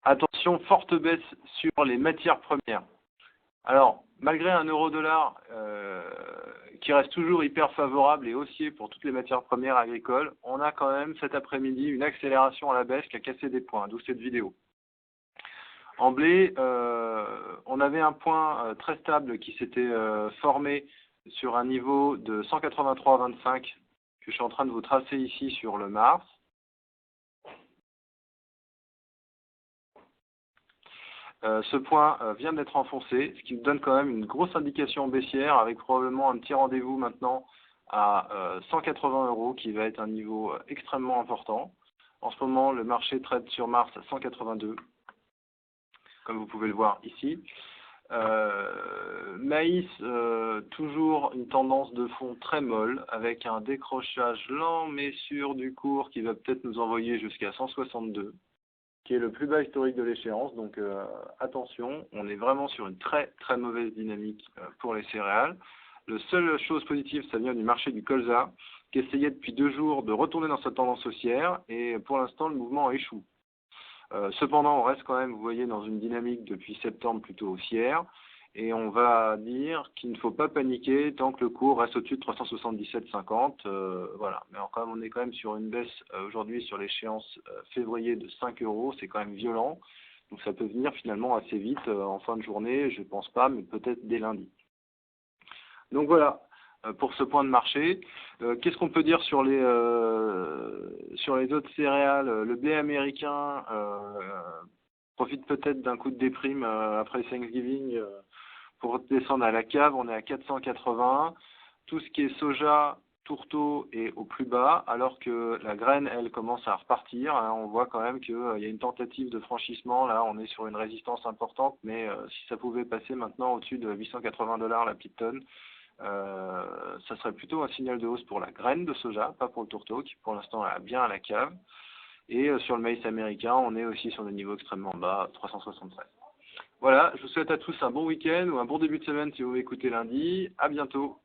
Attention, forte baisse sur les matières premières. Alors, malgré un euro-dollar qui reste toujours hyper favorable et haussier pour toutes les matières premières agricoles, on a quand même cet après-midi une accélération à la baisse qui a cassé des points, d'où cette vidéo. En blé, on avait un point très stable qui s'était formé sur un niveau de 183,25 que je suis en train de vous tracer ici sur le Mars. Ce point vient d'être enfoncé, ce qui nous donne quand même une grosse indication baissière avec probablement un petit rendez-vous maintenant à 180 € qui va être un niveau extrêmement important. En ce moment, le marché trade sur Mars à 182, comme vous pouvez le voir ici. Maïs, toujours une tendance de fond très molle avec un décrochage lent mais sûr du cours qui va peut-être nous envoyer jusqu'à 162. Qui est le plus bas historique de l'échéance, donc attention, on est vraiment sur une très très mauvaise dynamique pour les céréales. La seule chose positive, ça vient du marché du colza, qui essayait depuis 2 jours de retourner dans sa tendance haussière, et pour l'instant le mouvement échoue. Cependant, on reste quand même, vous voyez, dans une dynamique depuis septembre plutôt haussière, et on va dire qu'il ne faut pas paniquer tant que le cours reste au-dessus de 377,50. Voilà. Mais encore, on est quand même sur une baisse aujourd'hui sur l'échéance février de 5 €. C'est quand même violent. Donc ça peut venir finalement assez vite en fin de journée. Je ne pense pas, mais peut-être dès lundi. Donc voilà pour ce point de marché. Qu'est-ce qu'on peut dire sur les autres céréales? Le blé américain profite peut-être d'un coup de déprime après Thanksgiving. Pour descendre à la cave, on est à 480. Tout ce qui est soja, tourteau est au plus bas, alors que la graine, elle, commence à repartir. On voit quand même qu'il y a une tentative de franchissement. Là, on est sur une résistance importante, mais si ça pouvait passer maintenant au-dessus de 880 $ la petite tonne, ça serait plutôt un signal de hausse pour la graine de soja, pas pour le tourteau, qui pour l'instant est bien à la cave. Et sur le maïs américain, on est aussi sur des niveaux extrêmement bas, 373. Voilà, je vous souhaite à tous un bon week-end ou un bon début de semaine si vous m'écoutez lundi. À bientôt.